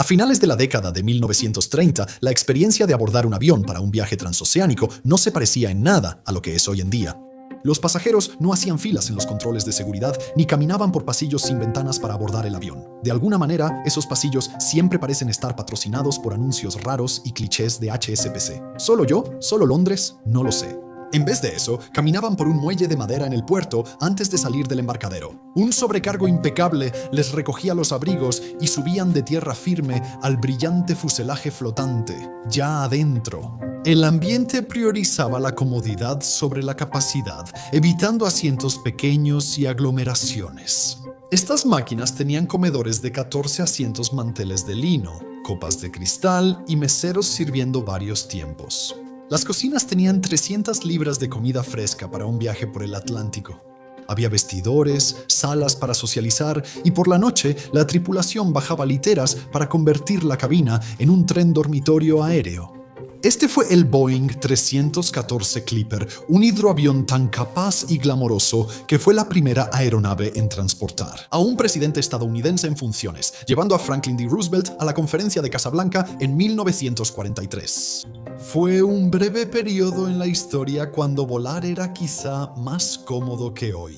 A finales de la década de 1930, la experiencia de abordar un avión para un viaje transoceánico no se parecía en nada a lo que es hoy en día. Los pasajeros no hacían filas en los controles de seguridad ni caminaban por pasillos sin ventanas para abordar el avión. De alguna manera, esos pasillos siempre parecen estar patrocinados por anuncios raros y clichés de HSBC. ¿Solo yo? ¿Solo Londres? No lo sé. En vez de eso, caminaban por un muelle de madera en el puerto antes de salir del embarcadero. Un sobrecargo impecable les recogía los abrigos y subían de tierra firme al brillante fuselaje flotante, ya adentro. El ambiente priorizaba la comodidad sobre la capacidad, evitando asientos pequeños y aglomeraciones. Estas máquinas tenían comedores de 14 asientos manteles de lino, copas de cristal y meseros sirviendo varios tiempos. Las cocinas tenían 300 libras de comida fresca para un viaje por el Atlántico. Había vestidores, salas para socializar y por la noche la tripulación bajaba literas para convertir la cabina en un tren dormitorio aéreo. Este fue el Boeing 314 Clipper, un hidroavión tan capaz y glamoroso que fue la primera aeronave en transportar a un presidente estadounidense en funciones, llevando a Franklin D. Roosevelt a la Conferencia de Casablanca en 1943. Fue un breve periodo en la historia cuando volar era quizá más cómodo que hoy.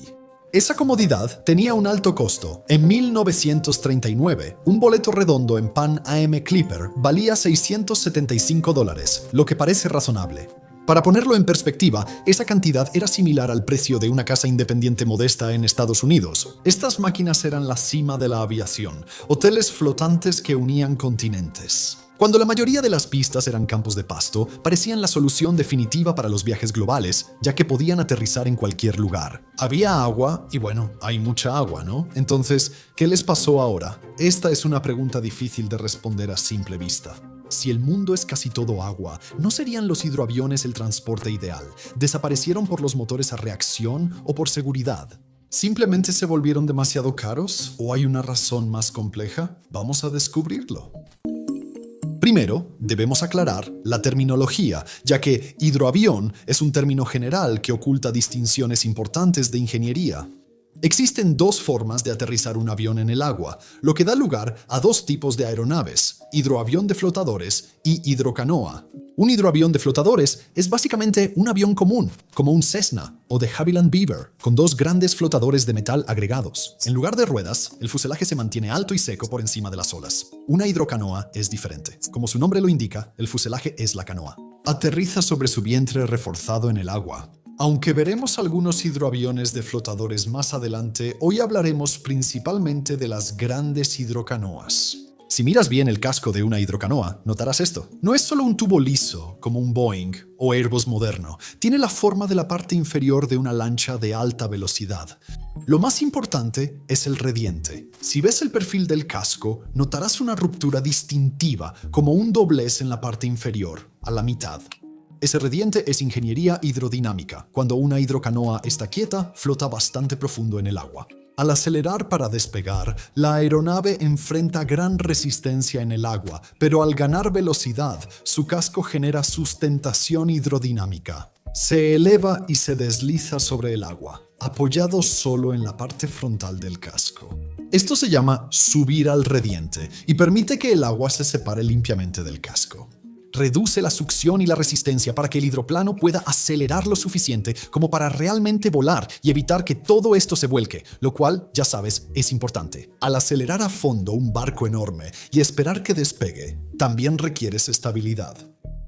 Esa comodidad tenía un alto costo. En 1939, un boleto redondo en Pan Am Clipper valía $675, lo que parece razonable. Para ponerlo en perspectiva, esa cantidad era similar al precio de una casa independiente modesta en Estados Unidos. Estas máquinas eran la cima de la aviación, hoteles flotantes que unían continentes. Cuando la mayoría de las pistas eran campos de pasto, parecían la solución definitiva para los viajes globales, ya que podían aterrizar en cualquier lugar. Había agua, y bueno, hay mucha agua, ¿no? Entonces, ¿qué les pasó ahora? Esta es una pregunta difícil de responder a simple vista. Si el mundo es casi todo agua, ¿no serían los hidroaviones el transporte ideal? ¿Desaparecieron por los motores a reacción o por seguridad? ¿Simplemente se volvieron demasiado caros? ¿O hay una razón más compleja? Vamos a descubrirlo. Primero, debemos aclarar la terminología, ya que hidroavión es un término general que oculta distinciones importantes de ingeniería. Existen dos formas de aterrizar un avión en el agua, lo que da lugar a dos tipos de aeronaves, hidroavión de flotadores y hidrocanoa. Un hidroavión de flotadores es básicamente un avión común, como un Cessna o de Havilland Beaver, con dos grandes flotadores de metal agregados. En lugar de ruedas, el fuselaje se mantiene alto y seco por encima de las olas. Una hidrocanoa es diferente. Como su nombre lo indica, el fuselaje es la canoa. Aterriza sobre su vientre reforzado en el agua. Aunque veremos algunos hidroaviones de flotadores más adelante, hoy hablaremos principalmente de las grandes hidrocanoas. Si miras bien el casco de una hidrocanoa, notarás esto. No es solo un tubo liso, como un Boeing o Airbus moderno. Tiene la forma de la parte inferior de una lancha de alta velocidad. Lo más importante es el rediente. Si ves el perfil del casco, notarás una ruptura distintiva, como un doblez en la parte inferior, a la mitad. Ese rediente es ingeniería hidrodinámica. Cuando una hidrocanoa está quieta, flota bastante profundo en el agua. Al acelerar para despegar, la aeronave enfrenta gran resistencia en el agua, pero al ganar velocidad, su casco genera sustentación hidrodinámica. Se eleva y se desliza sobre el agua, apoyado solo en la parte frontal del casco. Esto se llama subir al rediente y permite que el agua se separe limpiamente del casco. Reduce la succión y la resistencia para que el hidroplano pueda acelerar lo suficiente como para realmente volar y evitar que todo esto se vuelque, lo cual, ya sabes, es importante. Al acelerar a fondo un barco enorme y esperar que despegue, también requieres estabilidad.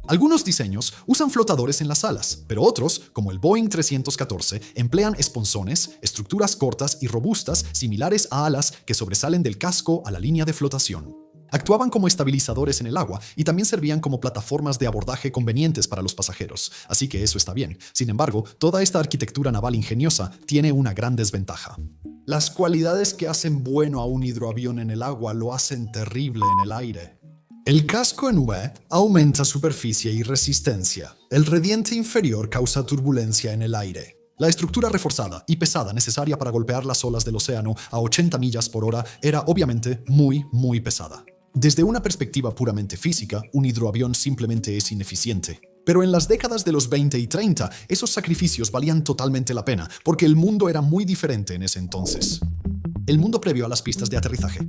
Algunos diseños usan flotadores en las alas, pero otros, como el Boeing 314, emplean esponzones, estructuras cortas y robustas similares a alas que sobresalen del casco a la línea de flotación. Actuaban como estabilizadores en el agua y también servían como plataformas de abordaje convenientes para los pasajeros, así que eso está bien. Sin embargo, toda esta arquitectura naval ingeniosa tiene una gran desventaja. Las cualidades que hacen bueno a un hidroavión en el agua lo hacen terrible en el aire. El casco en V aumenta superficie y resistencia. El rediente inferior causa turbulencia en el aire. La estructura reforzada y pesada necesaria para golpear las olas del océano a 80 millas por hora era obviamente muy pesada. Desde una perspectiva puramente física, un hidroavión simplemente es ineficiente. Pero en las décadas de los 20 y 30, esos sacrificios valían totalmente la pena, porque el mundo era muy diferente en ese entonces. El mundo previo a las pistas de aterrizaje.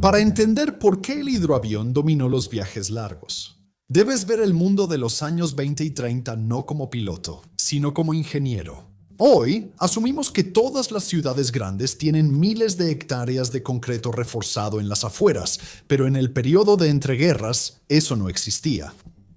Para entender por qué el hidroavión dominó los viajes largos, debes ver el mundo de los años 20 y 30 no como piloto, sino como ingeniero. Hoy, asumimos que todas las ciudades grandes tienen miles de hectáreas de concreto reforzado en las afueras, pero en el periodo de entreguerras, eso no existía.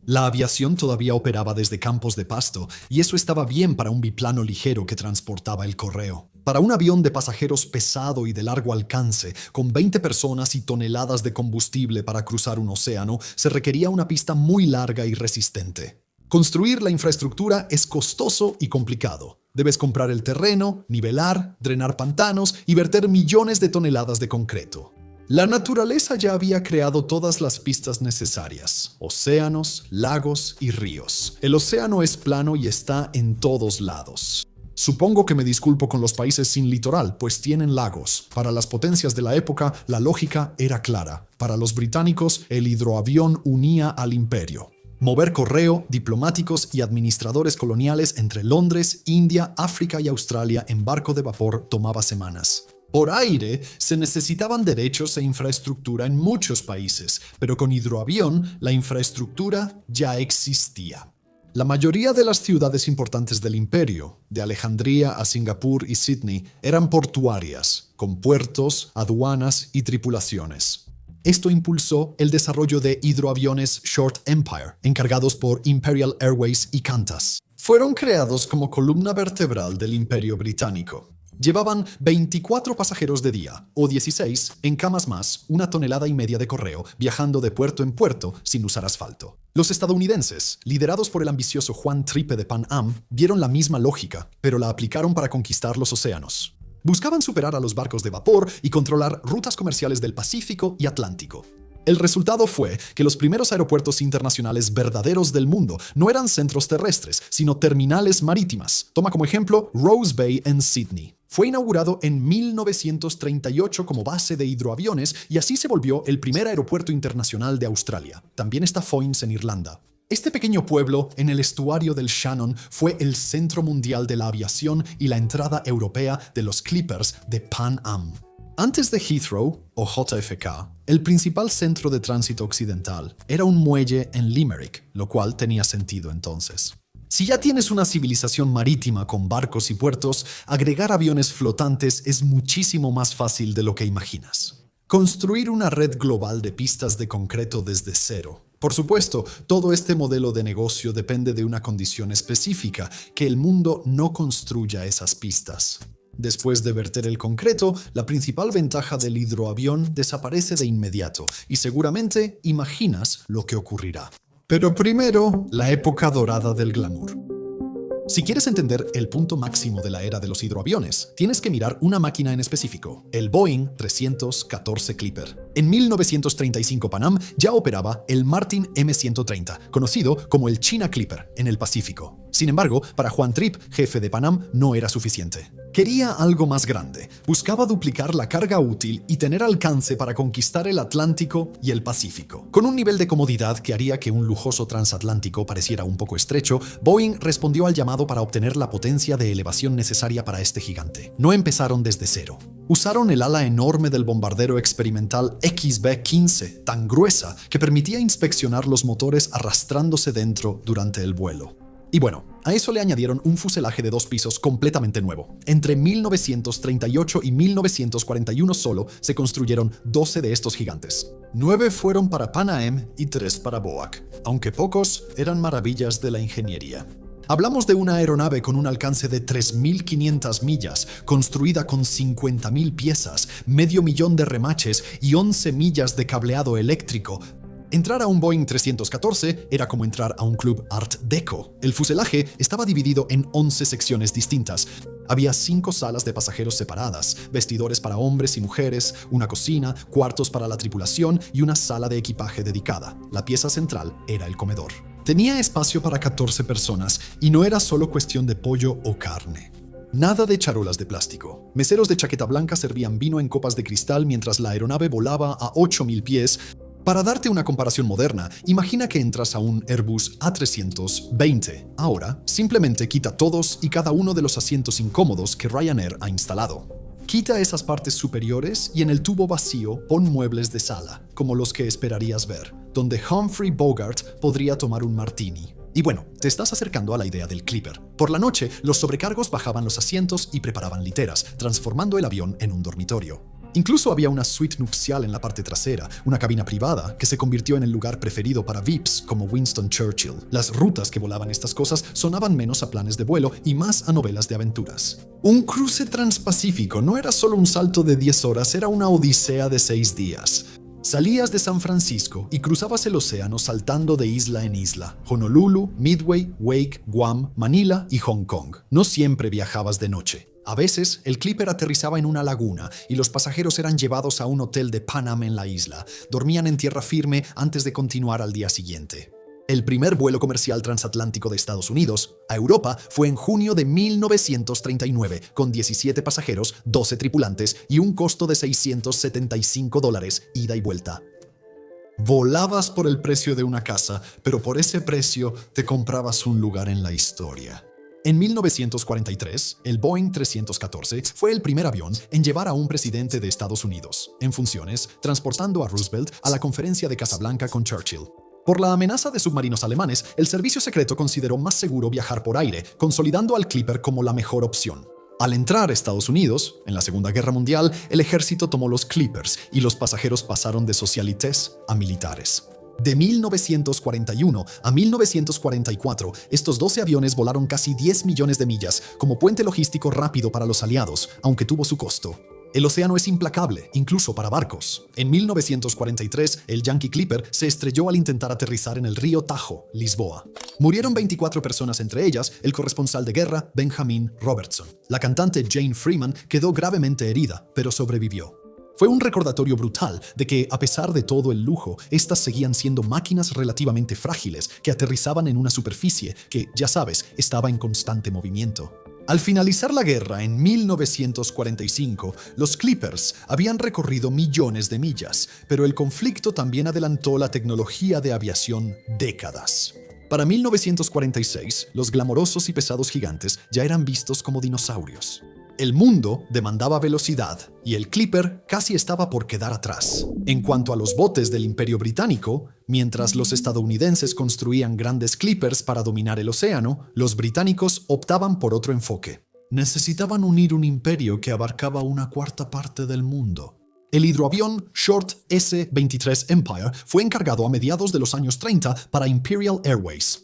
La aviación todavía operaba desde campos de pasto, y eso estaba bien para un biplano ligero que transportaba el correo. Para un avión de pasajeros pesado y de largo alcance, con 20 personas y toneladas de combustible para cruzar un océano, se requería una pista muy larga y resistente. Construir la infraestructura es costoso y complicado. Debes comprar el terreno, nivelar, drenar pantanos y verter millones de toneladas de concreto. La naturaleza ya había creado todas las pistas necesarias: océanos, lagos y ríos. El océano es plano y está en todos lados. Supongo que me disculpo con los países sin litoral, pues tienen lagos. Para las potencias de la época, la lógica era clara. Para los británicos, el hidroavión unía al imperio. Mover correo, diplomáticos y administradores coloniales entre Londres, India, África y Australia en barco de vapor tomaba semanas. Por aire, se necesitaban derechos e infraestructura en muchos países, pero con hidroavión, la infraestructura ya existía. La mayoría de las ciudades importantes del imperio, de Alejandría a Singapur y Sydney, eran portuarias, con puertos, aduanas y tripulaciones. Esto impulsó el desarrollo de hidroaviones Short Empire, encargados por Imperial Airways y Qantas. Fueron creados como columna vertebral del Imperio Británico. Llevaban 24 pasajeros de día, o 16, en camas más 1,5 toneladas de correo, viajando de puerto en puerto sin usar asfalto. Los estadounidenses, liderados por el ambicioso Juan Trippe de Pan Am, vieron la misma lógica, pero la aplicaron para conquistar los océanos. Buscaban superar a los barcos de vapor y controlar rutas comerciales del Pacífico y Atlántico. El resultado fue que los primeros aeropuertos internacionales verdaderos del mundo no eran centros terrestres, sino terminales marítimas. Toma como ejemplo Rose Bay en Sydney. Fue inaugurado en 1938 como base de hidroaviones y así se volvió el primer aeropuerto internacional de Australia. También está Foynes en Irlanda. Este pequeño pueblo en el estuario del Shannon fue el centro mundial de la aviación y la entrada europea de los Clippers de Pan Am. Antes de Heathrow, o JFK, el principal centro de tránsito occidental era un muelle en Limerick, lo cual tenía sentido entonces. Si ya tienes una civilización marítima con barcos y puertos, agregar aviones flotantes es muchísimo más fácil de lo que imaginas. Construir una red global de pistas de concreto desde cero. Por supuesto, todo este modelo de negocio depende de una condición específica, que el mundo no construya esas pistas. Después de verter el concreto, la principal ventaja del hidroavión desaparece de inmediato y seguramente imaginas lo que ocurrirá. Pero primero, la época dorada del glamour. Si quieres entender el punto máximo de la era de los hidroaviones, tienes que mirar una máquina en específico, el Boeing 314 Clipper. En 1935 Pan Am ya operaba el Martin M130, conocido como el China Clipper, en el Pacífico. Sin embargo, para Juan Trippe, jefe de Pan Am, no era suficiente. Quería algo más grande. Buscaba duplicar la carga útil y tener alcance para conquistar el Atlántico y el Pacífico. Con un nivel de comodidad que haría que un lujoso transatlántico pareciera un poco estrecho, Boeing respondió al llamado para obtener la potencia de elevación necesaria para este gigante. No empezaron desde cero. Usaron el ala enorme del bombardero experimental XB-15, tan gruesa que permitía inspeccionar los motores arrastrándose dentro durante el vuelo. Y bueno, a eso le añadieron un fuselaje de 2 pisos completamente nuevo. Entre 1938 y 1941 solo se construyeron 12 de estos gigantes. 9 fueron para Pan Am y 3 para Boeing, aunque pocos eran maravillas de la ingeniería. Hablamos de una aeronave con un alcance de 3.500 millas, construida con 50.000 piezas, 500.000 de remaches y 11 millas de cableado eléctrico. Entrar a un Boeing 314 era como entrar a un club Art Deco. El fuselaje estaba dividido en 11 secciones distintas. Había 5 salas de pasajeros separadas, vestidores para hombres y mujeres, una cocina, cuartos para la tripulación y una sala de equipaje dedicada. La pieza central era el comedor. Tenía espacio para 14 personas y no era solo cuestión de pollo o carne. Nada de charolas de plástico. Meseros de chaqueta blanca servían vino en copas de cristal mientras la aeronave volaba a 8.000 pies. Para darte una comparación moderna, imagina que entras a un Airbus A320. Ahora, simplemente quita todos y cada uno de los asientos incómodos que Ryanair ha instalado. Quita esas partes superiores y en el tubo vacío pon muebles de sala, como los que esperarías ver, donde Humphrey Bogart podría tomar un martini. Y bueno, te estás acercando a la idea del Clipper. Por la noche, los sobrecargos bajaban los asientos y preparaban literas, transformando el avión en un dormitorio. Incluso había una suite nupcial en la parte trasera, una cabina privada que se convirtió en el lugar preferido para VIPs como Winston Churchill. Las rutas que volaban estas cosas sonaban menos a planes de vuelo y más a novelas de aventuras. Un cruce transpacífico no era solo un salto de 10 horas, era una odisea de 6 días. Salías de San Francisco y cruzabas el océano saltando de isla en isla. Honolulu, Midway, Wake, Guam, Manila y Hong Kong. No siempre viajabas de noche. A veces, el Clipper aterrizaba en una laguna y los pasajeros eran llevados a un hotel de Pan Am en la isla. Dormían en tierra firme antes de continuar al día siguiente. El primer vuelo comercial transatlántico de Estados Unidos a Europa fue en junio de 1939, con 17 pasajeros, 12 tripulantes y un costo de $675 ida y vuelta. Volabas por el precio de una casa, pero por ese precio te comprabas un lugar en la historia. En 1943, el Boeing 314 fue el primer avión en llevar a un presidente de Estados Unidos, en funciones, transportando a Roosevelt a la conferencia de Casablanca con Churchill. Por la amenaza de submarinos alemanes, el servicio secreto consideró más seguro viajar por aire, consolidando al Clipper como la mejor opción. Al entrar a Estados Unidos, en la Segunda Guerra Mundial, el ejército tomó los Clippers y los pasajeros pasaron de socialites a militares. De 1941 a 1944, estos 12 aviones volaron casi 10 millones de millas como puente logístico rápido para los aliados, aunque tuvo su costo. El océano es implacable, incluso para barcos. En 1943, el Yankee Clipper se estrelló al intentar aterrizar en el río Tajo, Lisboa. Murieron 24 personas, entre ellas el corresponsal de guerra Benjamin Robertson. La cantante Jane Freeman quedó gravemente herida, pero sobrevivió. Fue un recordatorio brutal de que, a pesar de todo el lujo, estas seguían siendo máquinas relativamente frágiles que aterrizaban en una superficie que, ya sabes, estaba en constante movimiento. Al finalizar la guerra en 1945, los Clippers habían recorrido millones de millas, pero el conflicto también adelantó la tecnología de aviación décadas. Para 1946, los glamorosos y pesados gigantes ya eran vistos como dinosaurios. El mundo demandaba velocidad y el Clipper casi estaba por quedar atrás. En cuanto a los botes del Imperio Británico, mientras los estadounidenses construían grandes Clippers para dominar el océano, los británicos optaban por otro enfoque. Necesitaban unir un imperio que abarcaba una cuarta parte del mundo. El hidroavión Short S-23 Empire fue encargado a mediados de los años 30 para Imperial Airways.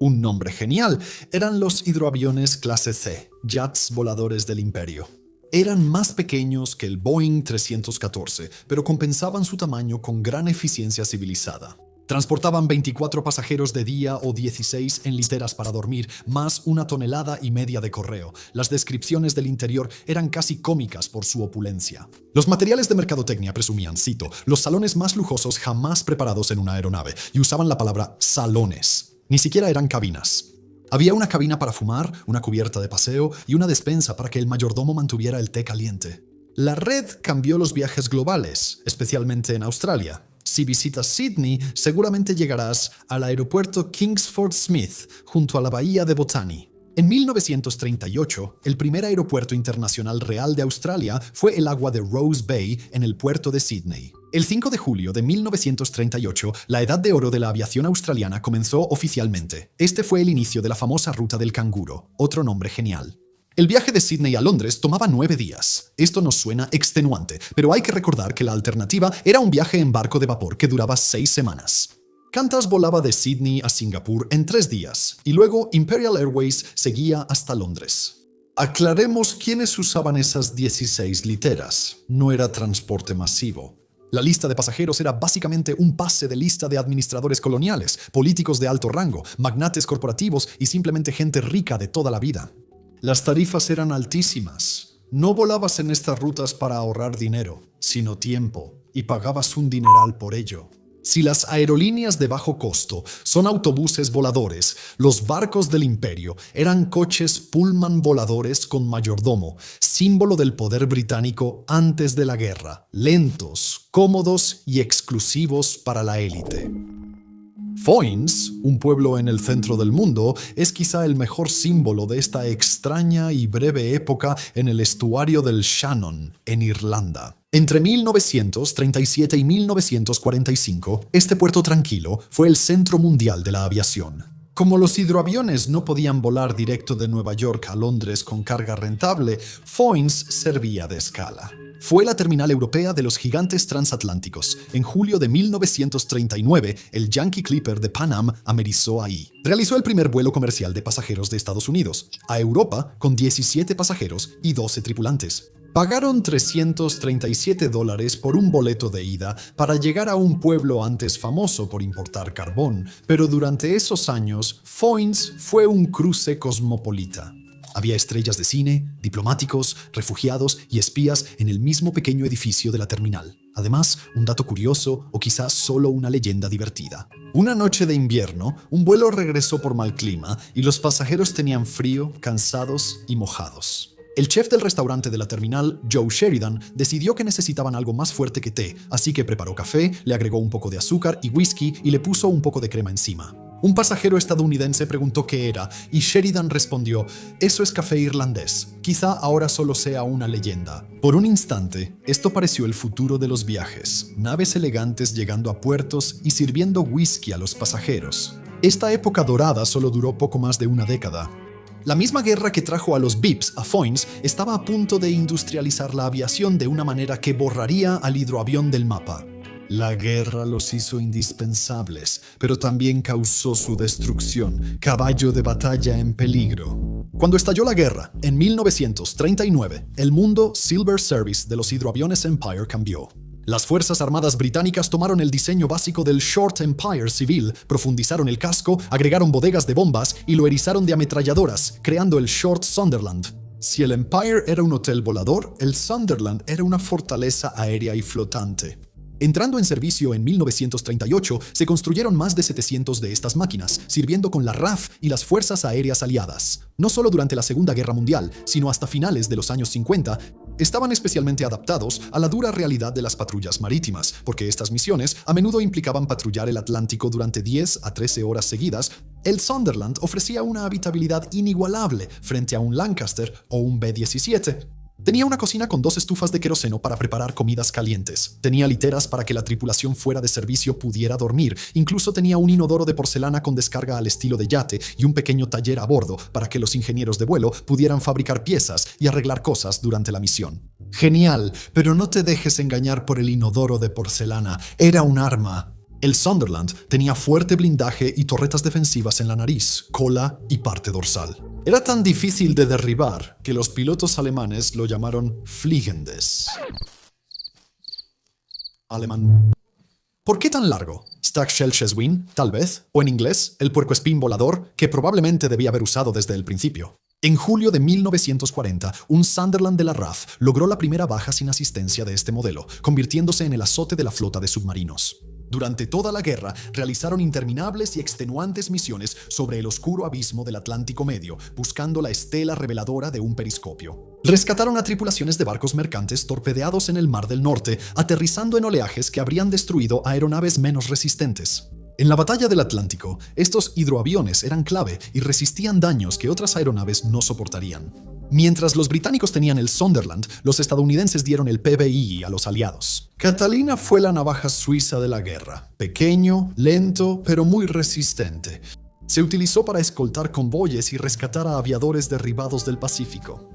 Un nombre genial, eran los hidroaviones clase C, jets voladores del imperio. Eran más pequeños que el Boeing 314, pero compensaban su tamaño con gran eficiencia civilizada. Transportaban 24 pasajeros de día o 16 en literas para dormir, más 1,5 toneladas de correo. Las descripciones del interior eran casi cómicas por su opulencia. Los materiales de mercadotecnia presumían, cito, los salones más lujosos jamás preparados en una aeronave, y usaban la palabra salones. Ni siquiera eran cabinas. Había una cabina para fumar, una cubierta de paseo y una despensa para que el mayordomo mantuviera el té caliente. La red cambió los viajes globales, especialmente en Australia. Si visitas Sydney, seguramente llegarás al aeropuerto Kingsford Smith, junto a la bahía de Botany. En 1938, el primer aeropuerto internacional real de Australia fue el agua de Rose Bay en el puerto de Sydney. El 5 de julio de 1938, la edad de oro de la aviación australiana comenzó oficialmente. Este fue el inicio de la famosa ruta del canguro, otro nombre genial. El viaje de Sydney a Londres tomaba 9 días. Esto nos suena extenuante, pero hay que recordar que la alternativa era un viaje en barco de vapor que duraba 6 semanas. Qantas volaba de Sydney a Singapur en 3 días, y luego Imperial Airways seguía hasta Londres. Aclaremos quiénes usaban esas 16 literas. No era transporte masivo. La lista de pasajeros era básicamente un pase de lista de administradores coloniales, políticos de alto rango, magnates corporativos y simplemente gente rica de toda la vida. Las tarifas eran altísimas. No volabas en estas rutas para ahorrar dinero, sino tiempo, y pagabas un dineral por ello. Si las aerolíneas de bajo costo son autobuses voladores, los barcos del imperio eran coches Pullman voladores con mayordomo, símbolo del poder británico antes de la guerra, lentos, cómodos y exclusivos para la élite. Foynes, un pueblo en el centro del mundo, es quizá el mejor símbolo de esta extraña y breve época en el estuario del Shannon, en Irlanda. Entre 1937 y 1945, este puerto tranquilo fue el centro mundial de la aviación. Como los hidroaviones no podían volar directo de Nueva York a Londres con carga rentable, Foynes servía de escala. Fue la terminal europea de los gigantes transatlánticos. En julio de 1939, el Yankee Clipper de Pan Am amerizó ahí. Realizó el primer vuelo comercial de pasajeros de Estados Unidos a Europa con 17 pasajeros y 12 tripulantes. Pagaron $337 por un boleto de ida para llegar a un pueblo antes famoso por importar carbón, pero durante esos años, Foynes fue un cruce cosmopolita. Había estrellas de cine, diplomáticos, refugiados y espías en el mismo pequeño edificio de la terminal. Además, un dato curioso o quizás solo una leyenda divertida. Una noche de invierno, un vuelo regresó por mal clima y los pasajeros tenían frío, cansados y mojados. El chef del restaurante de la terminal, Joe Sheridan, decidió que necesitaban algo más fuerte que té, así que preparó café, le agregó un poco de azúcar y whisky y le puso un poco de crema encima. Un pasajero estadounidense preguntó qué era y Sheridan respondió: «Eso es café irlandés. Quizá ahora solo sea una leyenda». Por un instante, esto pareció el futuro de los viajes, naves elegantes llegando a puertos y sirviendo whisky a los pasajeros. Esta época dorada solo duró poco más de una década. La misma guerra que trajo a los Bips a Foynes estaba a punto de industrializar la aviación de una manera que borraría al hidroavión del mapa. La guerra los hizo indispensables, pero también causó su destrucción, caballo de batalla en peligro. Cuando estalló la guerra, en 1939, el mundo Silver Service de los hidroaviones Empire cambió. Las Fuerzas Armadas británicas tomaron el diseño básico del Short Empire civil, profundizaron el casco, agregaron bodegas de bombas y lo erizaron de ametralladoras, creando el Short Sunderland. Si el Empire era un hotel volador, el Sunderland era una fortaleza aérea y flotante. Entrando en servicio en 1938, se construyeron más de 700 de estas máquinas, sirviendo con la RAF y las Fuerzas Aéreas Aliadas. No solo durante la Segunda Guerra Mundial, sino hasta finales de los años 50, estaban especialmente adaptados a la dura realidad de las patrullas marítimas, porque estas misiones a menudo implicaban patrullar el Atlántico durante 10 a 13 horas seguidas. El Sunderland ofrecía una habitabilidad inigualable frente a un Lancaster o un B-17. Tenía una cocina con 2 estufas de queroseno para preparar comidas calientes. Tenía literas para que la tripulación fuera de servicio pudiera dormir. Incluso tenía un inodoro de porcelana con descarga al estilo de yate y un pequeño taller a bordo para que los ingenieros de vuelo pudieran fabricar piezas y arreglar cosas durante la misión. Genial, pero no te dejes engañar por el inodoro de porcelana. Era un arma. El Sunderland tenía fuerte blindaje y torretas defensivas en la nariz, cola y parte dorsal. Era tan difícil de derribar que los pilotos alemanes lo llamaron Fliegendes. Alemán. ¿Por qué tan largo? Stackshellcheswin, tal vez, o en inglés, el puercoespín volador, que probablemente debía haber usado desde el principio. En julio de 1940, un Sunderland de la RAF logró la primera baja sin asistencia de este modelo, convirtiéndose en el azote de la flota de submarinos. Durante toda la guerra, realizaron interminables y extenuantes misiones sobre el oscuro abismo del Atlántico Medio, buscando la estela reveladora de un periscopio. Rescataron a tripulaciones de barcos mercantes torpedeados en el Mar del Norte, aterrizando en oleajes que habrían destruido aeronaves menos resistentes. En la batalla del Atlántico, estos hidroaviones eran clave y resistían daños que otras aeronaves no soportarían. Mientras los británicos tenían el Sunderland, los estadounidenses dieron el PBI a los aliados. Catalina fue la navaja suiza de la guerra. Pequeño, lento, pero muy resistente. Se utilizó para escoltar convoyes y rescatar a aviadores derribados del Pacífico.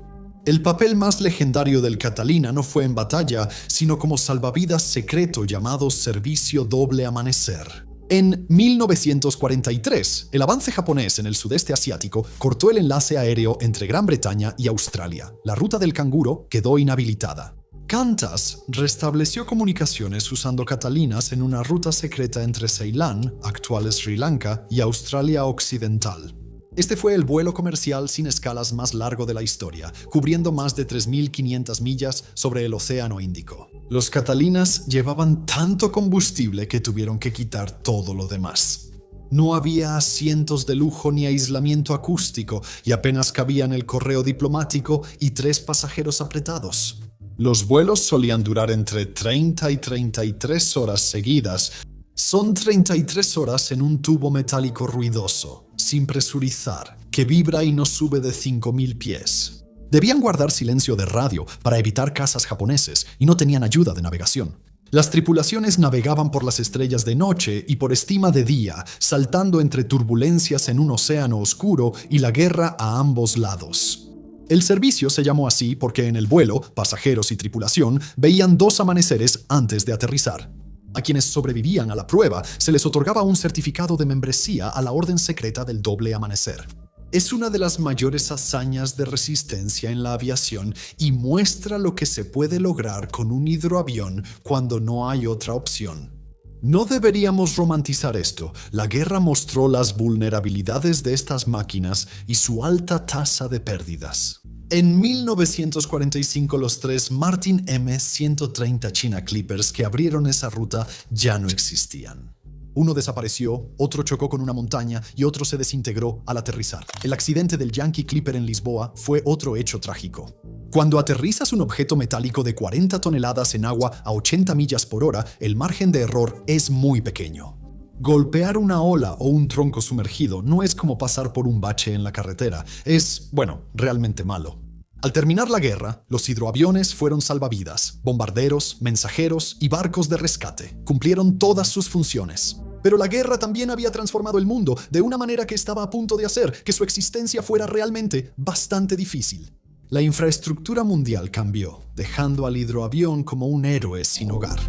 El papel más legendario del Catalina no fue en batalla, sino como salvavidas secreto llamado Servicio Doble Amanecer. En 1943, el avance japonés en el sudeste asiático cortó el enlace aéreo entre Gran Bretaña y Australia. La ruta del canguro quedó inhabilitada. Qantas restableció comunicaciones usando Catalinas en una ruta secreta entre Ceilán, actual Sri Lanka, y Australia Occidental. Este fue el vuelo comercial sin escalas más largo de la historia, cubriendo más de 3.500 millas sobre el Océano Índico. Los Catalinas llevaban tanto combustible que tuvieron que quitar todo lo demás. No había asientos de lujo ni aislamiento acústico y apenas cabían el correo diplomático y 3 pasajeros apretados. Los vuelos solían durar entre 30 y 33 horas seguidas, Son 33 horas en un tubo metálico ruidoso, sin presurizar, que vibra y no sube de 5.000 pies. Debían guardar silencio de radio para evitar cazas japoneses y no tenían ayuda de navegación. Las tripulaciones navegaban por las estrellas de noche y por estima de día, saltando entre turbulencias en un océano oscuro y la guerra a ambos lados. El servicio se llamó así porque en el vuelo, pasajeros y tripulación veían 2 amaneceres antes de aterrizar. A quienes sobrevivían a la prueba se les otorgaba un certificado de membresía a la Orden Secreta del Doble Amanecer. Es una de las mayores hazañas de resistencia en la aviación y muestra lo que se puede lograr con un hidroavión cuando no hay otra opción. No deberíamos romantizar esto. La guerra mostró las vulnerabilidades de estas máquinas y su alta tasa de pérdidas. En 1945 los 3 Martin M130 China Clippers que abrieron esa ruta ya no existían. Uno desapareció, otro chocó con una montaña y otro se desintegró al aterrizar. El accidente del Yankee Clipper en Lisboa fue otro hecho trágico. Cuando aterrizas un objeto metálico de 40 toneladas en agua a 80 millas por hora, el margen de error es muy pequeño. Golpear una ola o un tronco sumergido no es como pasar por un bache en la carretera. Es, realmente malo. Al terminar la guerra, los hidroaviones fueron salvavidas, bombarderos, mensajeros y barcos de rescate. Cumplieron todas sus funciones. Pero la guerra también había transformado el mundo de una manera que estaba a punto de hacer que su existencia fuera realmente bastante difícil. La infraestructura mundial cambió, dejando al hidroavión como un héroe sin hogar.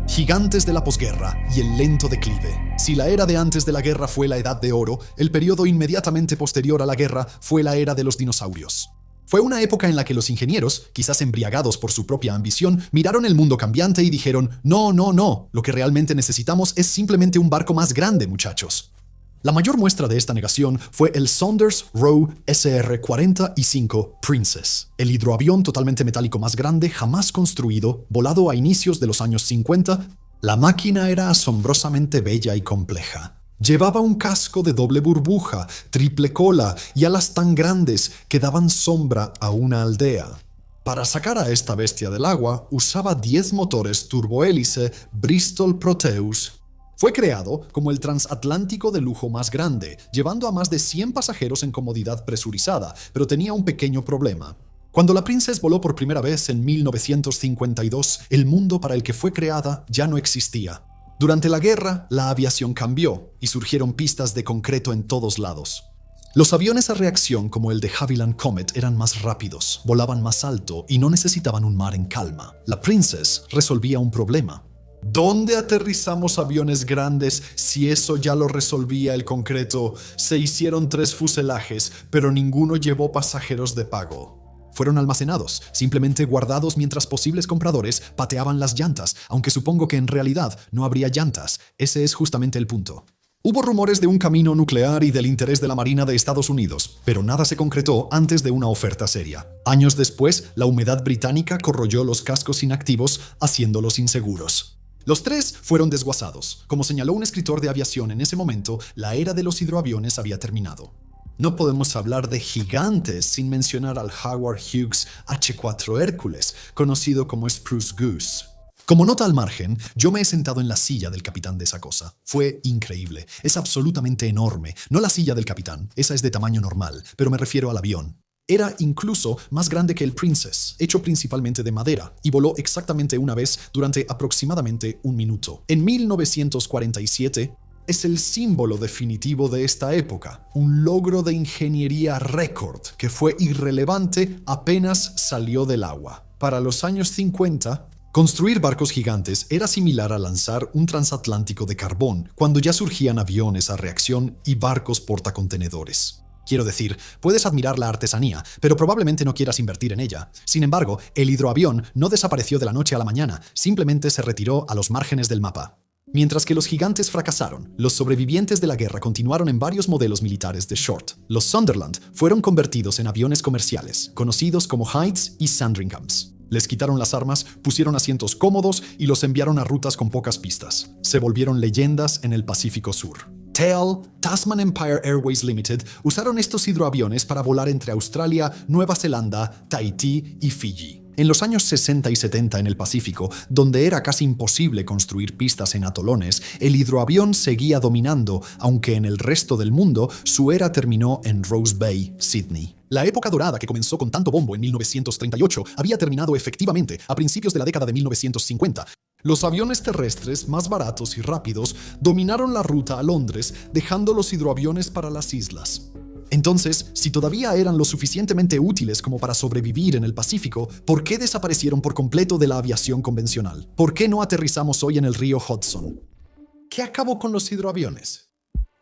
Gigantes de la posguerra y el lento declive. Si la era de antes de la guerra fue la Edad de Oro, el periodo inmediatamente posterior a la guerra fue la era de los dinosaurios. Fue una época en la que los ingenieros, quizás embriagados por su propia ambición, miraron el mundo cambiante y dijeron: no, lo que realmente necesitamos es simplemente un barco más grande, muchachos. La mayor muestra de esta negación fue el Saunders Roe SR-45 Princess, el hidroavión totalmente metálico más grande jamás construido, volado a inicios de los años 50. La máquina era asombrosamente bella y compleja. Llevaba un casco de doble burbuja, triple cola y alas tan grandes que daban sombra a una aldea. Para sacar a esta bestia del agua, usaba 10 motores turbohélice Bristol Proteus. Fue creado como el transatlántico de lujo más grande, llevando a más de 100 pasajeros en comodidad presurizada, pero tenía un pequeño problema. Cuando la Princess voló por primera vez en 1952, el mundo para el que fue creada ya no existía. Durante la guerra, la aviación cambió y surgieron pistas de concreto en todos lados. Los aviones a reacción como el de Havilland Comet eran más rápidos, volaban más alto y no necesitaban un mar en calma. La Princess resolvía un problema. ¿Dónde aterrizamos aviones grandes si eso ya lo resolvía el concreto? Se hicieron 3 fuselajes, pero ninguno llevó pasajeros de pago. Fueron almacenados, simplemente guardados mientras posibles compradores pateaban las llantas, aunque supongo que en realidad no habría llantas. Ese es justamente el punto. Hubo rumores de un camino nuclear y del interés de la Marina de Estados Unidos, pero nada se concretó antes de una oferta seria. Años después, la humedad británica corroyó los cascos inactivos, haciéndolos inseguros. Los 3 fueron desguazados. Como señaló un escritor de aviación en ese momento, la era de los hidroaviones había terminado. No podemos hablar de gigantes sin mencionar al Howard Hughes H-4 Hércules, conocido como Spruce Goose. Como nota al margen, yo me he sentado en la silla del capitán de esa cosa. Fue increíble. Es absolutamente enorme. No la silla del capitán, esa es de tamaño normal, pero me refiero al avión. Era incluso más grande que el Princess, hecho principalmente de madera, y voló exactamente una vez durante aproximadamente 1 minuto. En 1947, es el símbolo definitivo de esta época, un logro de ingeniería récord que fue irrelevante apenas salió del agua. Para los años 50, construir barcos gigantes era similar a lanzar un transatlántico de carbón, cuando ya surgían aviones a reacción y barcos portacontenedores. Quiero decir, puedes admirar la artesanía, pero probablemente no quieras invertir en ella. Sin embargo, el hidroavión no desapareció de la noche a la mañana, simplemente se retiró a los márgenes del mapa. Mientras que los gigantes fracasaron, los sobrevivientes de la guerra continuaron en varios modelos militares de Short. Los Sunderland fueron convertidos en aviones comerciales, conocidos como Heights y Sandringhams. Les quitaron las armas, pusieron asientos cómodos y los enviaron a rutas con pocas pistas. Se volvieron leyendas en el Pacífico Sur. TEL, Tasman Empire Airways Limited, usaron estos hidroaviones para volar entre Australia, Nueva Zelanda, Tahití y Fiji. En los años 60 y 70 en el Pacífico, donde era casi imposible construir pistas en atolones, el hidroavión seguía dominando, aunque en el resto del mundo su era terminó en Rose Bay, Sydney. La época dorada que comenzó con tanto bombo en 1938 había terminado efectivamente a principios de la década de 1950. Los aviones terrestres más baratos y rápidos dominaron la ruta a Londres, dejando los hidroaviones para las islas. Entonces, si todavía eran lo suficientemente útiles como para sobrevivir en el Pacífico, ¿por qué desaparecieron por completo de la aviación convencional? ¿Por qué no aterrizamos hoy en el río Hudson? ¿Qué acabó con los hidroaviones?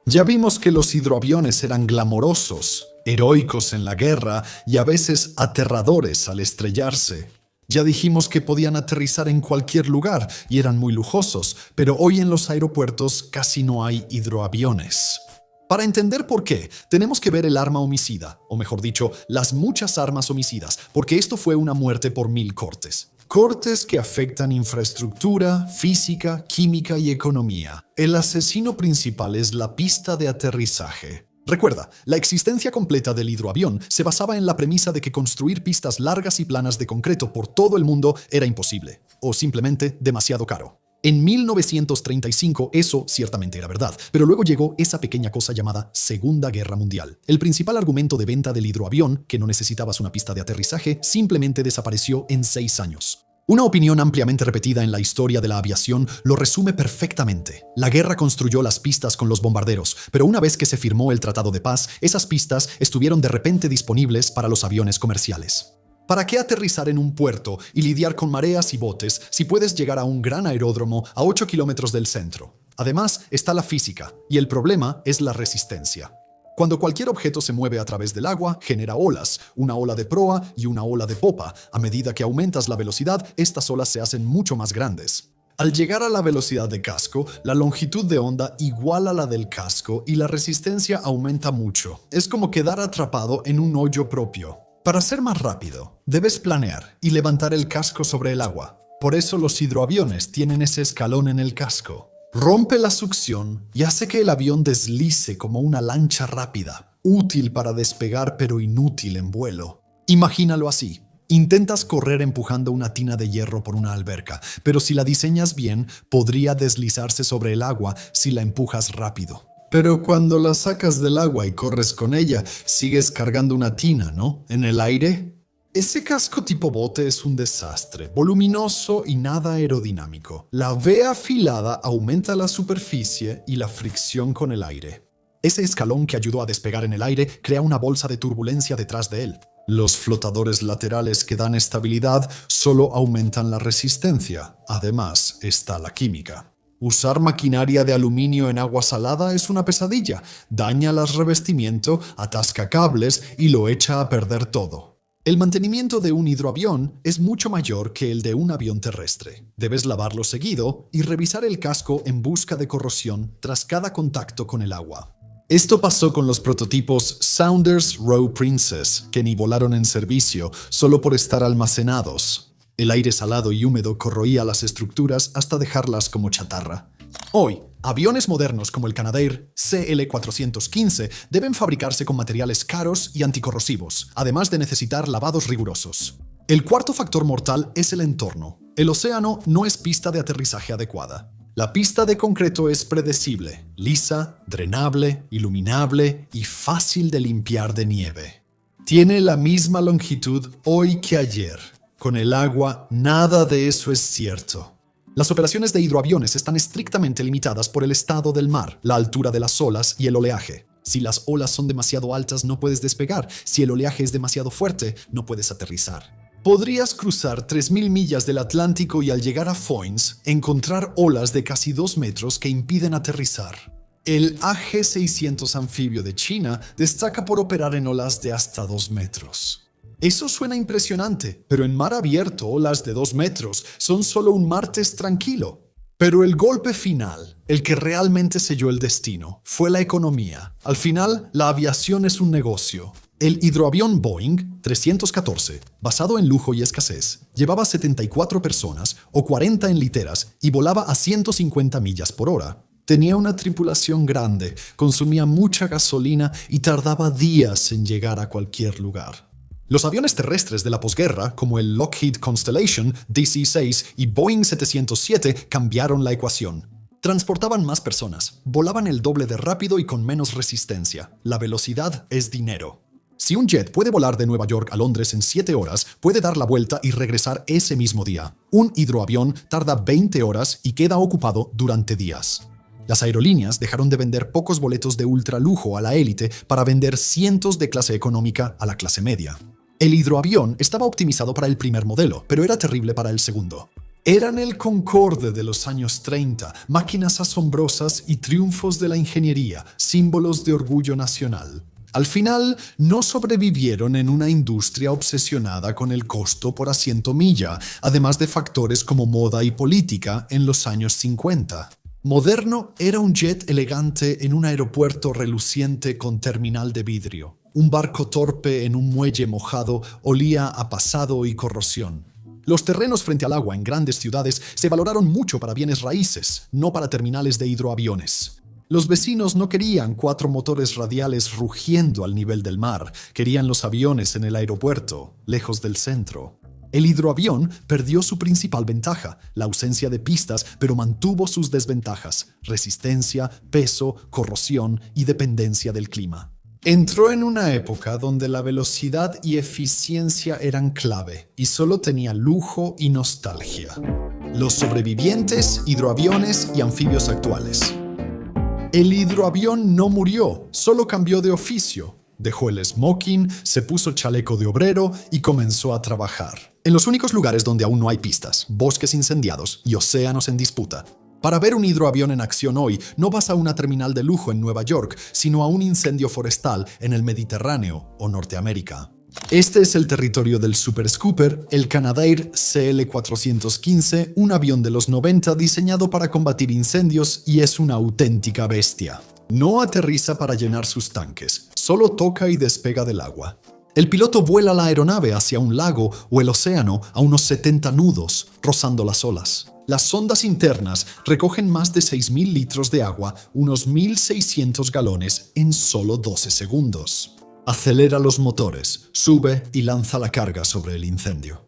Ya vimos que los hidroaviones eran glamorosos, heroicos en la guerra y a veces aterradores al estrellarse. Ya dijimos que podían aterrizar en cualquier lugar y eran muy lujosos, pero hoy en los aeropuertos casi no hay hidroaviones. Para entender por qué, tenemos que ver el arma homicida, o mejor dicho, las muchas armas homicidas, porque esto fue una muerte por 1000 cortes. Cortes que afectan infraestructura, física, química y economía. El asesino principal es la pista de aterrizaje. Recuerda, la existencia completa del hidroavión se basaba en la premisa de que construir pistas largas y planas de concreto por todo el mundo era imposible, o simplemente demasiado caro. En 1935 eso ciertamente era verdad, pero luego llegó esa pequeña cosa llamada Segunda Guerra Mundial. El principal argumento de venta del hidroavión, que no necesitabas una pista de aterrizaje, simplemente desapareció en 6 años. Una opinión ampliamente repetida en la historia de la aviación lo resume perfectamente. La guerra construyó las pistas con los bombarderos, pero una vez que se firmó el Tratado de Paz, esas pistas estuvieron de repente disponibles para los aviones comerciales. ¿Para qué aterrizar en un puerto y lidiar con mareas y botes si puedes llegar a un gran aeródromo a 8 kilómetros del centro? Además, está la física, y el problema es la resistencia. Cuando cualquier objeto se mueve a través del agua, genera olas, una ola de proa y una ola de popa. A medida que aumentas la velocidad, estas olas se hacen mucho más grandes. Al llegar a la velocidad de casco, la longitud de onda iguala la del casco y la resistencia aumenta mucho. Es como quedar atrapado en un hoyo propio. Para ser más rápido, debes planear y levantar el casco sobre el agua. Por eso los hidroaviones tienen ese escalón en el casco. Rompe la succión y hace que el avión deslice como una lancha rápida, útil para despegar pero inútil en vuelo. Imagínalo así. Intentas correr empujando una tina de hierro por una alberca, pero si la diseñas bien, podría deslizarse sobre el agua si la empujas rápido. Pero cuando la sacas del agua y corres con ella, sigues cargando una tina, ¿no? ¿En el aire? Ese casco tipo bote es un desastre, voluminoso y nada aerodinámico. La V afilada aumenta la superficie y la fricción con el aire. Ese escalón que ayudó a despegar en el aire crea una bolsa de turbulencia detrás de él. Los flotadores laterales que dan estabilidad solo aumentan la resistencia. Además, está la química. Usar maquinaria de aluminio en agua salada es una pesadilla. Daña el revestimiento, atasca cables y lo echa a perder todo. El mantenimiento de un hidroavión es mucho mayor que el de un avión terrestre. Debes lavarlo seguido y revisar el casco en busca de corrosión tras cada contacto con el agua. Esto pasó con los prototipos Saunders Roe Princess, que ni volaron en servicio solo por estar almacenados. El aire salado y húmedo corroía las estructuras hasta dejarlas como chatarra. Hoy, aviones modernos como el Canadair CL-415 deben fabricarse con materiales caros y anticorrosivos, además de necesitar lavados rigurosos. El cuarto factor mortal es el entorno. El océano no es pista de aterrizaje adecuada. La pista de concreto es predecible, lisa, drenable, iluminable y fácil de limpiar de nieve. Tiene la misma longitud hoy que ayer. Con el agua, nada de eso es cierto. Las operaciones de hidroaviones están estrictamente limitadas por el estado del mar, la altura de las olas y el oleaje. Si las olas son demasiado altas, no puedes despegar. Si el oleaje es demasiado fuerte, no puedes aterrizar. Podrías cruzar 3000 millas del Atlántico y al llegar a Foynes, encontrar olas de casi 2 metros que impiden aterrizar. El AG-600 anfibio de China destaca por operar en olas de hasta 2 metros. Eso suena impresionante, pero en mar abierto olas de 2 metros son solo un martes tranquilo. Pero el golpe final, el que realmente selló el destino, fue la economía. Al final, la aviación es un negocio. El hidroavión Boeing 314, basado en lujo y escasez, llevaba 74 personas o 40 en literas y volaba a 150 millas por hora. Tenía una tripulación grande, consumía mucha gasolina y tardaba días en llegar a cualquier lugar. Los aviones terrestres de la posguerra, como el Lockheed Constellation, DC-6 y Boeing 707, cambiaron la ecuación. Transportaban más personas, volaban el doble de rápido y con menos resistencia. La velocidad es dinero. Si un jet puede volar de Nueva York a Londres en 7 horas, puede dar la vuelta y regresar ese mismo día. Un hidroavión tarda 20 horas y queda ocupado durante días. Las aerolíneas dejaron de vender pocos boletos de ultralujo a la élite para vender cientos de clase económica a la clase media. El hidroavión estaba optimizado para el primer modelo, pero era terrible para el segundo. Eran el Concorde de los años 30, máquinas asombrosas y triunfos de la ingeniería, símbolos de orgullo nacional. Al final, no sobrevivieron en una industria obsesionada con el costo por asiento milla, además de factores como moda y política en los años 50. Moderno era un jet elegante en un aeropuerto reluciente con terminal de vidrio. Un barco torpe en un muelle mojado olía a pasado y corrosión. Los terrenos frente al agua en grandes ciudades se valoraron mucho para bienes raíces, no para terminales de hidroaviones. Los vecinos no querían 4 motores radiales rugiendo al nivel del mar, querían los aviones en el aeropuerto, lejos del centro. El hidroavión perdió su principal ventaja, la ausencia de pistas, pero mantuvo sus desventajas: resistencia, peso, corrosión y dependencia del clima. Entró en una época donde la velocidad y eficiencia eran clave y solo tenía lujo y nostalgia. Los sobrevivientes, hidroaviones y anfibios actuales. El hidroavión no murió, solo cambió de oficio. Dejó el smoking, se puso chaleco de obrero y comenzó a trabajar. En los únicos lugares donde aún no hay pistas, bosques incendiados y océanos en disputa. Para ver un hidroavión en acción hoy, no vas a una terminal de lujo en Nueva York, sino a un incendio forestal en el Mediterráneo o Norteamérica. Este es el territorio del Super Scooper, el Canadair CL-415, un avión de los 90 diseñado para combatir incendios y es una auténtica bestia. No aterriza para llenar sus tanques, solo toca y despega del agua. El piloto vuela la aeronave hacia un lago o el océano a unos 70 nudos, rozando las olas. Las sondas internas recogen más de 6.000 litros de agua, unos 1.600 galones, en solo 12 segundos. Acelera los motores, sube y lanza la carga sobre el incendio.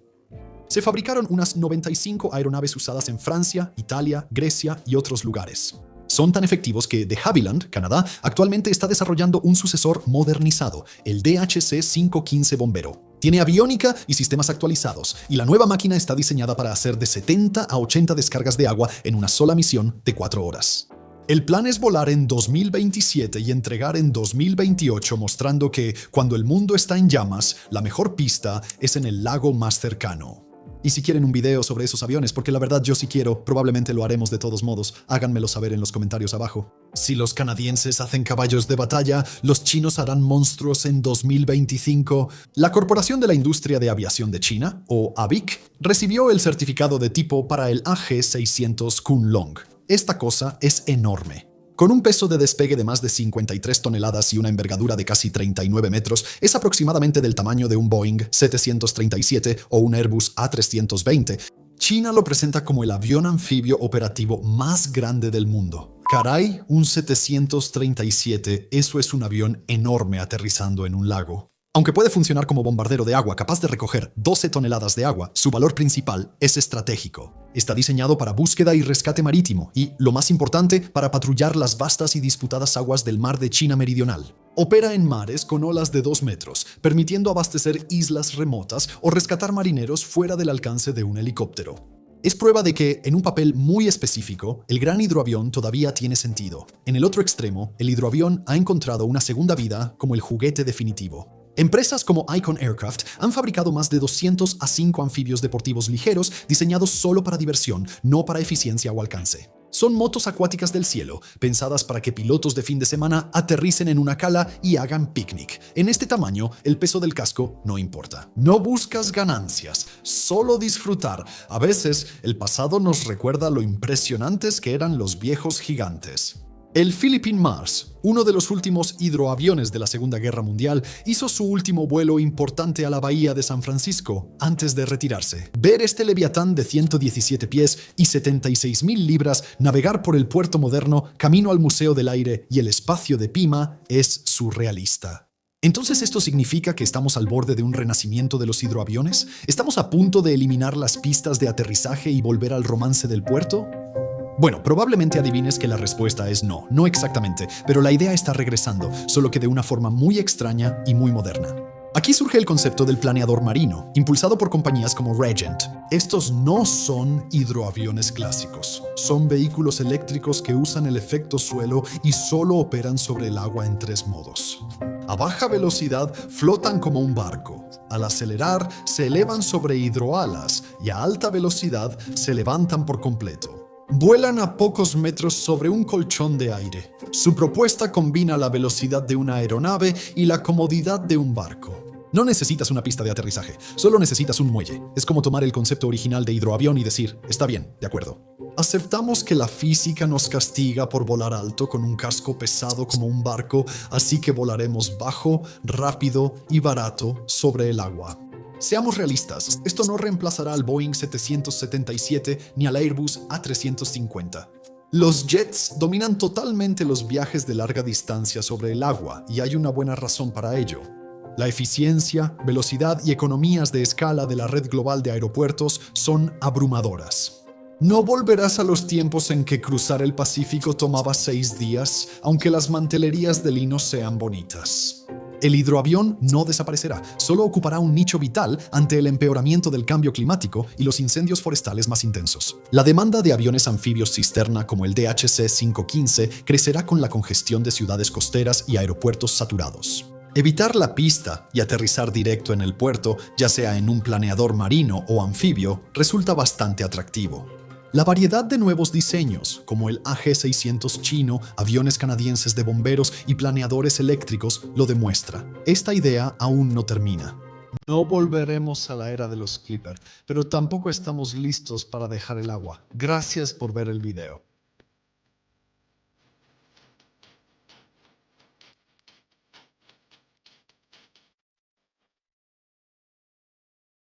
Se fabricaron unas 95 aeronaves usadas en Francia, Italia, Grecia y otros lugares. Son tan efectivos que de Havilland, Canadá, actualmente está desarrollando un sucesor modernizado, el DHC-515 Bombero. Tiene aviónica y sistemas actualizados, y la nueva máquina está diseñada para hacer de 70 a 80 descargas de agua en una sola misión de 4 horas. El plan es volar en 2027 y entregar en 2028, mostrando que, cuando el mundo está en llamas, la mejor pista es en el lago más cercano. Y si quieren un video sobre esos aviones, porque la verdad yo sí quiero, probablemente lo haremos de todos modos, háganmelo saber en los comentarios abajo. Si los canadienses hacen caballos de batalla, los chinos harán monstruos en 2025. La Corporación de la Industria de Aviación de China, o AVIC, recibió el certificado de tipo para el AG600 Kunlong. Esta cosa es enorme. Con un peso de despegue de más de 53 toneladas y una envergadura de casi 39 metros, es aproximadamente del tamaño de un Boeing 737 o un Airbus A320. China lo presenta como el avión anfibio operativo más grande del mundo. Caray, un 737, eso es un avión enorme aterrizando en un lago. Aunque puede funcionar como bombardero de agua capaz de recoger 12 toneladas de agua, su valor principal es estratégico. Está diseñado para búsqueda y rescate marítimo y, lo más importante, para patrullar las vastas y disputadas aguas del mar de China Meridional. Opera en mares con olas de 2 metros, permitiendo abastecer islas remotas o rescatar marineros fuera del alcance de un helicóptero. Es prueba de que, en un papel muy específico, el gran hidroavión todavía tiene sentido. En el otro extremo, el hidroavión ha encontrado una segunda vida como el juguete definitivo. Empresas como Icon Aircraft han fabricado más de 200 a 5 anfibios deportivos ligeros diseñados solo para diversión, no para eficiencia o alcance. Son motos acuáticas del cielo, pensadas para que pilotos de fin de semana aterricen en una cala y hagan picnic. En este tamaño, el peso del casco no importa. No buscas ganancias, solo disfrutar. A veces, el pasado nos recuerda lo impresionantes que eran los viejos gigantes. El Philippine Mars, uno de los últimos hidroaviones de la Segunda Guerra Mundial, hizo su último vuelo importante a la bahía de San Francisco antes de retirarse. Ver este leviatán de 117 pies y 76.000 libras navegar por el puerto moderno camino al Museo del Aire y el espacio de Pima es surrealista. ¿Entonces esto significa que estamos al borde de un renacimiento de los hidroaviones? ¿Estamos a punto de eliminar las pistas de aterrizaje y volver al romance del puerto? Bueno, probablemente adivines que la respuesta es no, no exactamente, pero la idea está regresando, solo que de una forma muy extraña y muy moderna. Aquí surge el concepto del planeador marino, impulsado por compañías como Regent. Estos no son hidroaviones clásicos, son vehículos eléctricos que usan el efecto suelo y solo operan sobre el agua en 3 modos. A baja velocidad flotan como un barco. Al acelerar, se elevan sobre hidroalas y a alta velocidad se levantan por completo. Vuelan a pocos metros sobre un colchón de aire. Su propuesta combina la velocidad de una aeronave y la comodidad de un barco. No necesitas una pista de aterrizaje, solo necesitas un muelle. Es como tomar el concepto original de hidroavión y decir, está bien, de acuerdo. Aceptamos que la física nos castiga por volar alto con un casco pesado como un barco, así que volaremos bajo, rápido y barato sobre el agua. Seamos realistas, esto no reemplazará al Boeing 777 ni al Airbus A350. Los jets dominan totalmente los viajes de larga distancia sobre el agua y hay una buena razón para ello. La eficiencia, velocidad y economías de escala de la red global de aeropuertos son abrumadoras. No volverás a los tiempos en que cruzar el Pacífico tomaba 6 días, aunque las mantelerías de lino sean bonitas. El hidroavión no desaparecerá, solo ocupará un nicho vital ante el empeoramiento del cambio climático y los incendios forestales más intensos. La demanda de aviones anfibios cisterna como el DHC-515 crecerá con la congestión de ciudades costeras y aeropuertos saturados. Evitar la pista y aterrizar directo en el puerto, ya sea en un planeador marino o anfibio, resulta bastante atractivo. La variedad de nuevos diseños, como el AG-600 chino, aviones canadienses de bomberos y planeadores eléctricos, lo demuestra. Esta idea aún no termina. No volveremos a la era de los Clipper, pero tampoco estamos listos para dejar el agua. Gracias por ver el video.